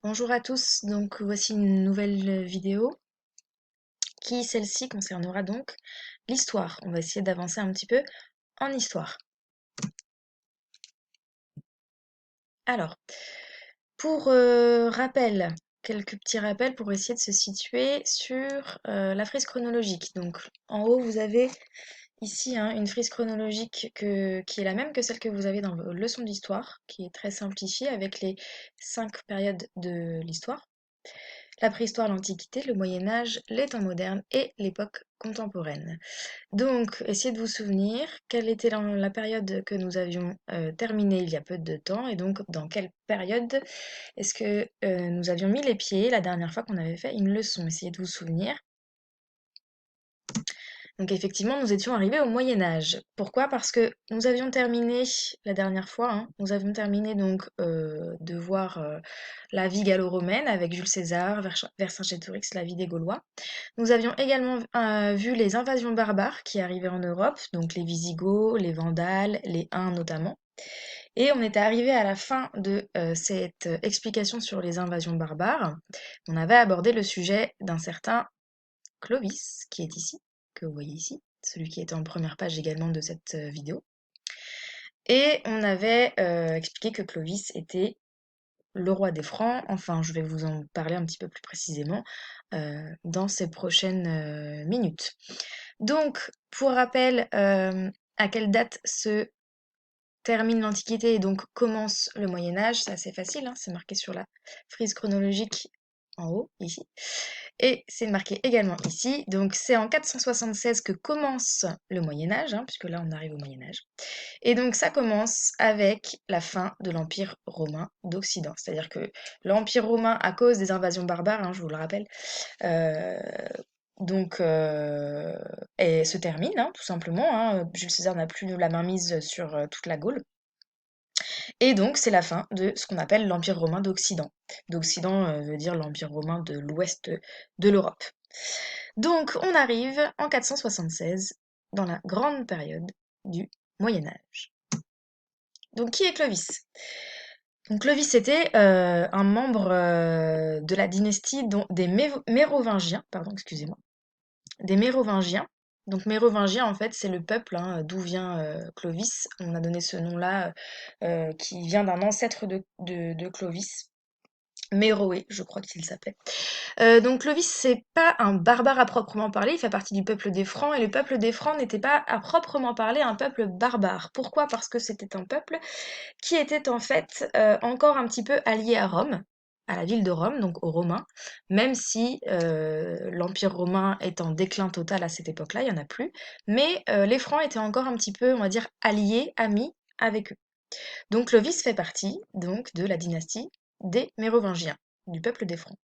Bonjour à tous, donc voici une nouvelle vidéo qui, celle-ci, concernera donc l'histoire. On va essayer d'avancer un petit peu en histoire. Alors, pour rappel, quelques petits rappels pour essayer de se situer sur la frise chronologique. Donc, en haut, vous avez ici une frise chronologique qui est la même que celle que vous avez dans vos leçons d'histoire, qui est très simplifiée avec les 5 périodes de l'histoire. La préhistoire, l'Antiquité, le Moyen Âge, les temps modernes et l'époque contemporaine. Donc, essayez de vous souvenir quelle était la période que nous avions terminée il y a peu de temps et donc dans quelle période est-ce que nous avions mis les pieds la dernière fois qu'on avait fait une leçon. Essayez de vous souvenir. Donc effectivement, nous étions arrivés au Moyen Âge. Pourquoi? Parce que nous avions terminé la dernière fois, nous avions terminé donc de voir la vie gallo-romaine avec Jules César, Vercingétorix, la vie des Gaulois. Nous avions également vu les invasions barbares qui arrivaient en Europe, donc les Visigoths, les Vandales, les Huns notamment. Et on était arrivé à la fin de cette explication sur les invasions barbares. On avait abordé le sujet d'un certain Clovis, qui est ici, que vous voyez ici, celui qui était en première page également de cette vidéo. Et on avait expliqué que Clovis était le roi des Francs. Enfin, je vais vous en parler un petit peu plus précisément dans ces prochaines minutes. Donc, pour rappel, à quelle date se termine l'Antiquité et donc commence le Moyen Âge, c'est assez facile, c'est marqué sur la frise chronologique en haut, ici. Et c'est marqué également ici, donc c'est en 476 que commence le Moyen Âge, puisque là on arrive au Moyen Âge. Et donc ça commence avec la fin de l'Empire romain d'Occident. C'est-à-dire que l'Empire romain, à cause des invasions barbares, je vous le rappelle, euh, et se termine, tout simplement. Jules César n'a plus la main mise sur toute la Gaule. Et donc, c'est la fin de ce qu'on appelle l'Empire romain d'Occident. D'Occident veut dire l'Empire romain de l'ouest de l'Europe. Donc, on arrive en 476, dans la grande période du Moyen Âge. Donc, qui est Clovis? Donc, Clovis était un membre de la dynastie des Mérovingiens, pardon, excusez-moi, des Mérovingiens. Donc Mérovingien, en fait, c'est le peuple d'où vient Clovis. On a donné ce nom-là qui vient d'un ancêtre de Clovis. Méroé, je crois qu'il s'appelait. Donc Clovis, c'est pas un barbare à proprement parler, il fait partie du peuple des Francs, et le peuple des Francs n'était pas à proprement parler un peuple barbare. Pourquoi? Parce que c'était un peuple qui était en fait encore un petit peu allié à Rome, à la ville de Rome, donc aux Romains, même si l'Empire romain est en déclin total à cette époque-là, il n'y en a plus, mais les Francs étaient encore un petit peu, on va dire, alliés, amis avec eux. Donc Clovis fait partie donc de la dynastie des Mérovingiens, du peuple des Francs.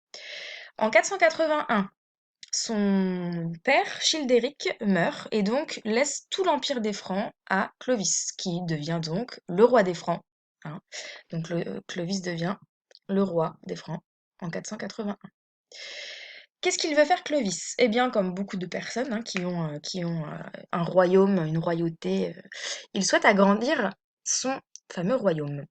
En 481, son père, Childéric, meurt et donc laisse tout l'empire des Francs à Clovis, qui devient donc le roi des Francs. Donc Clovis devient le roi des Francs en 481. Qu'est-ce qu'il veut faire Clovis? Eh bien, comme beaucoup de personnes qui ont un royaume, une royauté, il souhaite agrandir son fameux royaume.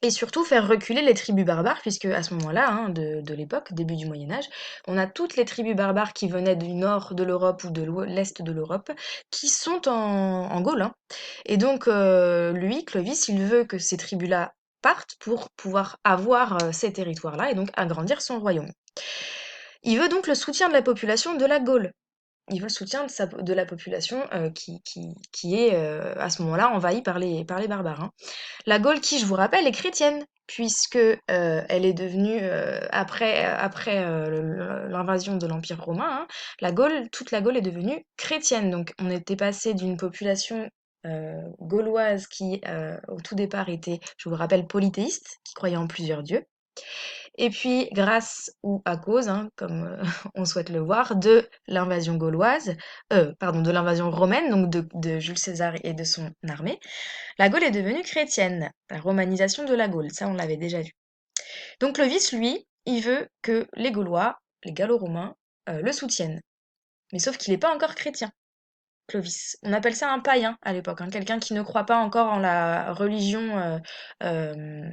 Et surtout faire reculer les tribus barbares, puisque à ce moment-là, de l'époque, début du Moyen Âge, on a toutes les tribus barbares qui venaient du nord de l'Europe ou de l'est de l'Europe, qui sont en Gaule. Et donc, lui, Clovis, il veut que ces tribus-là partent pour pouvoir avoir ces territoires-là et donc agrandir son royaume. Il veut donc le soutien de la population de la Gaule. Il veut le soutien de la population qui est à ce moment-là envahie par les barbares. La Gaule qui, je vous rappelle, est chrétienne, puisque elle est devenue, après l'invasion de l'Empire romain, toute la Gaule est devenue chrétienne. Donc on était passé d'une population gauloise qui, au tout départ, était, je vous le rappelle, polythéiste, qui croyait en plusieurs dieux, et puis, grâce ou à cause, comme on souhaite le voir, de l'invasion gauloise, pardon, de l'invasion romaine, donc de Jules César et de son armée, la Gaule est devenue chrétienne. La romanisation de la Gaule, ça on l'avait déjà vu. Donc Clovis, lui, il veut que les Gaulois, les Gallo-Romains, le soutiennent. Mais sauf qu'il n'est pas encore chrétien. Clovis. On appelle ça un païen à l'époque, hein, quelqu'un qui ne croit pas encore en la religion euh,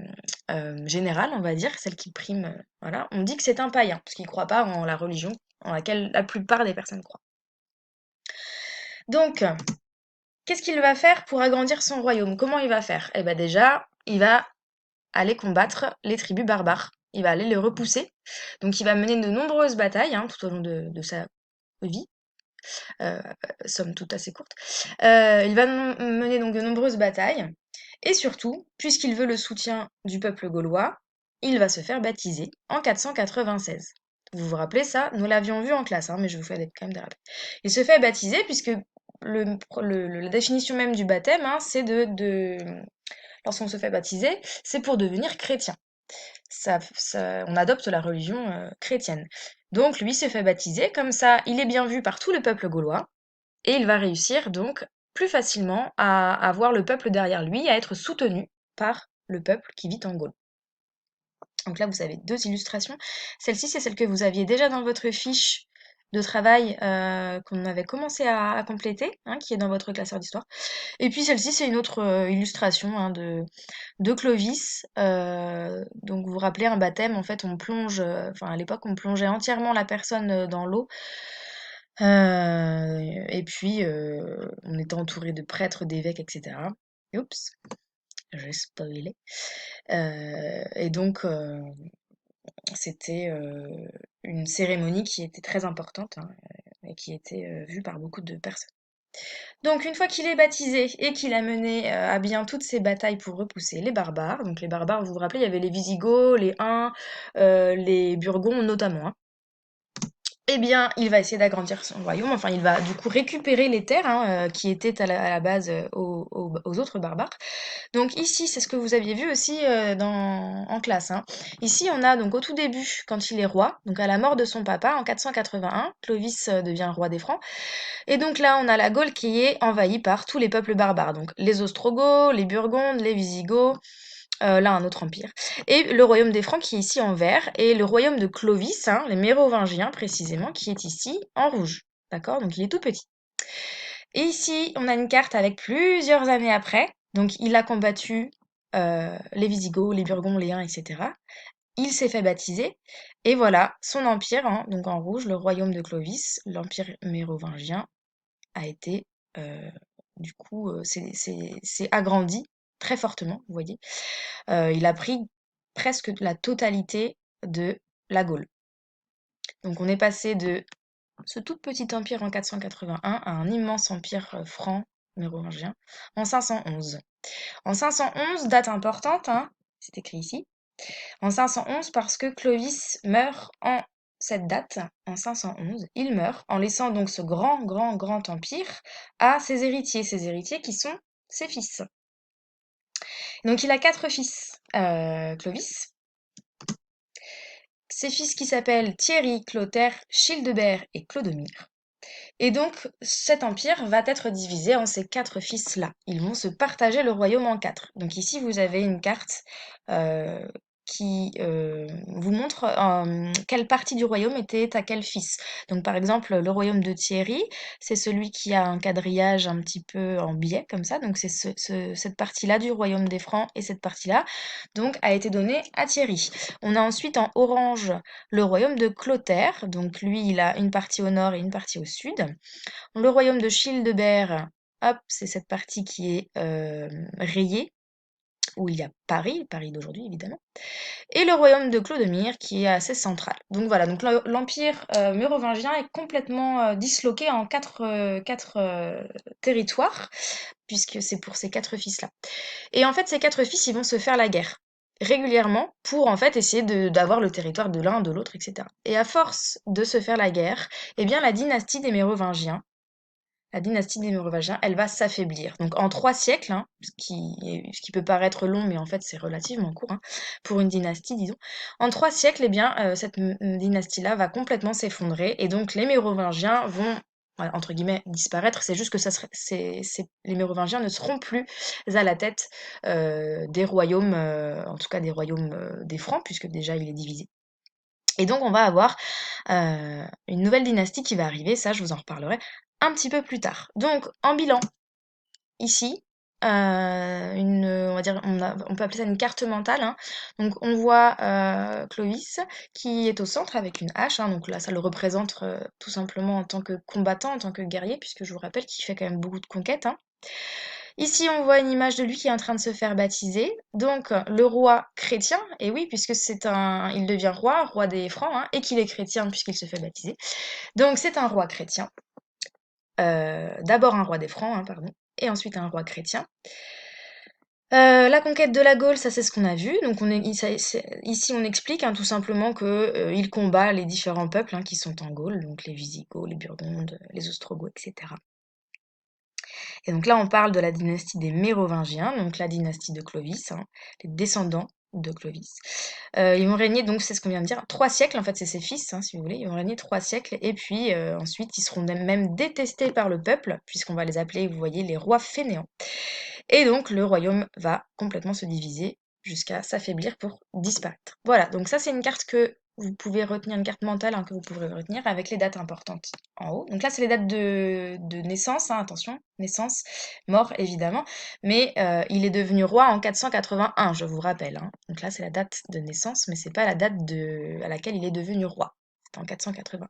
générale, on va dire, celle qui prime. Voilà, on dit que c'est un païen, parce qu'il ne croit pas en la religion en laquelle la plupart des personnes croient. Donc, qu'est-ce qu'il va faire pour agrandir son royaume? Comment il va faire? Eh bien déjà, il va aller combattre les tribus barbares. Il va aller les repousser. Donc il va mener de nombreuses batailles hein, tout au long de sa vie, euh, somme toute assez courte. Il va mener donc de nombreuses batailles. Et surtout, puisqu'il veut le soutien du peuple gaulois, il va se faire baptiser en 496. Vous vous rappelez ça? Nous l'avions vu en classe, hein, mais je vous fais quand même des rappels. Il se fait baptiser puisque la définition même du baptême, hein, c'est lorsqu'on se fait baptiser, c'est pour devenir chrétien. On adopte la religion chrétienne. Donc lui se fait baptiser, comme ça il est bien vu par tout le peuple gaulois, et il va réussir donc plus facilement à avoir le peuple derrière lui, à être soutenu par le peuple qui vit en Gaule. Donc là, vous avez deux illustrations. Celle-ci, c'est celle que vous aviez déjà dans votre fiche de travail qu'on avait commencé à compléter, hein, qui est dans votre classeur d'histoire. Et puis celle-ci, c'est une autre illustration hein, de Clovis. Donc vous vous rappelez, un baptême, en fait, on plonge, enfin à l'époque, on plongeait entièrement la personne dans l'eau. Et puis, on était entouré de prêtres, d'évêques, etc. Oups, j'ai spoilé. Et donc, c'était une cérémonie qui était très importante hein, et qui était vue par beaucoup de personnes. Donc une fois qu'il est baptisé et qu'il a mené à bien toutes ces batailles pour repousser les barbares, donc les barbares, vous vous rappelez, il y avait les Visigoths, les Huns, les Burgondes notamment, hein, eh bien, il va essayer d'agrandir son royaume. Enfin, il va du coup récupérer les terres hein, qui étaient à la base aux autres barbares. Donc ici, c'est ce que vous aviez vu aussi en classe. Hein. Ici, on a donc au tout début, quand il est roi, donc à la mort de son papa en 481, Clovis devient roi des Francs. Et donc là, on a la Gaule qui est envahie par tous les peuples barbares. Donc les Ostrogoths, les Burgondes, les Visigoths, là un autre empire. Et le royaume des Francs qui est ici en vert, et le royaume de Clovis, hein, les Mérovingiens précisément, qui est ici en rouge. D'accord? Donc il est tout petit. Et ici, on a une carte avec plusieurs années après. Donc il a combattu les Visigoths, les Burgondes, les Huns, etc. Il s'est fait baptiser, et voilà, son empire, hein, donc en rouge, le royaume de Clovis, l'empire mérovingien, a été, du coup, s'est agrandi très fortement, vous voyez. Il a pris presque la totalité de la Gaule. Donc on est passé de ce tout petit empire en 481 à un immense empire franc mérovingien en 511. En 511, date importante, hein, c'est écrit ici, en 511 parce que Clovis meurt en cette date, en 511, il meurt en laissant donc ce grand, grand, grand empire à ses héritiers qui sont ses fils. Donc il a 4 fils, Clovis. Ses fils qui s'appellent Thierry, Clotaire, Childebert et Clodomir. Et donc cet empire va être divisé en ces 4 fils-là. Ils vont se partager le royaume en 4. Donc ici vous avez une carte euh, qui vous montre quelle partie du royaume était à quel fils. Donc par exemple le royaume de Thierry, c'est celui qui a un quadrillage un petit peu en biais comme ça. Donc c'est cette partie-là du royaume des Francs et cette partie-là donc a été donnée à Thierry. On a ensuite en orange le royaume de Clotaire. Donc lui il a une partie au nord et une partie au sud. Le royaume de Childebert, hop, c'est cette partie qui est rayée, où il y a Paris, Paris d'aujourd'hui évidemment, et le royaume de Clodomir qui est assez central. Donc voilà, donc l'empire mérovingien est complètement disloqué en quatre territoires, puisque c'est pour ces 4 fils-là. Et en fait, ces 4 fils, ils vont se faire la guerre régulièrement pour en fait essayer d'avoir le territoire de l'un, de l'autre, etc. Et à force de se faire la guerre, eh bien la dynastie des Mérovingiens, elle va s'affaiblir. Donc en 3 siècles, hein, ce qui peut paraître long, mais en fait c'est relativement court, hein, pour une dynastie, disons. En 3 siècles, eh bien, cette dynastie-là va complètement s'effondrer, et donc les Mérovingiens vont, voilà, entre guillemets, disparaître. C'est juste que les Mérovingiens ne seront plus à la tête des royaumes, en tout cas des royaumes des Francs, puisque déjà il est divisé. Et donc on va avoir une nouvelle dynastie qui va arriver, ça je vous en reparlerai un petit peu plus tard. Donc, en bilan, ici, on va dire, on peut appeler ça une carte mentale, hein. Donc, on voit Clovis qui est au centre avec une hache, hein. Donc là, ça le représente tout simplement en tant que combattant, en tant que guerrier, puisque je vous rappelle qu'il fait quand même beaucoup de conquêtes, hein. Ici, on voit une image de lui qui est en train de se faire baptiser. Donc, le roi chrétien, et oui, puisque il devient roi des Francs, hein, et qu'il est chrétien puisqu'il se fait baptiser. Donc, c'est un roi chrétien. D'abord un roi des Francs, hein, pardon, et ensuite un roi chrétien. La conquête de la Gaule, ça c'est ce qu'on a vu. Donc ici on explique hein, tout simplement que il combat les différents peuples hein, qui sont en Gaule, donc les Visigoths, les Burgondes, les Ostrogoths, etc. Et donc là, on parle de la dynastie des Mérovingiens, donc la dynastie de Clovis, hein, les descendants de Clovis. Ils vont régner, donc c'est ce qu'on vient de dire, 3 siècles, en fait c'est ses fils, hein, si vous voulez, ils vont régner 3 siècles, et puis ensuite ils seront même détestés par le peuple, puisqu'on va les appeler, vous voyez, les rois fainéants. Et donc le royaume va complètement se diviser jusqu'à s'affaiblir pour disparaître. Voilà, donc ça c'est une carte que vous pouvez retenir, une carte mentale hein, que vous pourrez retenir avec les dates importantes en haut. Donc là c'est les dates de naissance, hein, attention, naissance, mort évidemment, mais il est devenu roi en 481, je vous rappelle, hein. Donc là c'est la date de naissance, mais c'est pas la date à laquelle il est devenu roi. C'est en 480.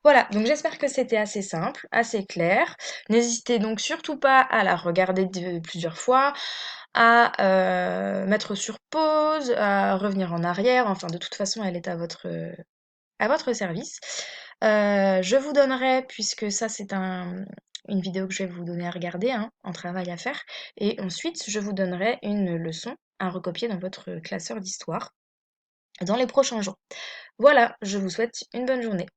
Voilà, donc j'espère que c'était assez simple, assez clair. N'hésitez donc surtout pas à la regarder plusieurs fois, à mettre sur pause, à revenir en arrière. Enfin, de toute façon, elle est à votre service. Je vous donnerai, puisque ça c'est une vidéo que je vais vous donner à regarder, hein, en travail à faire, et ensuite je vous donnerai une leçon à recopier dans votre classeur d'histoire dans les prochains jours. Voilà, je vous souhaite une bonne journée.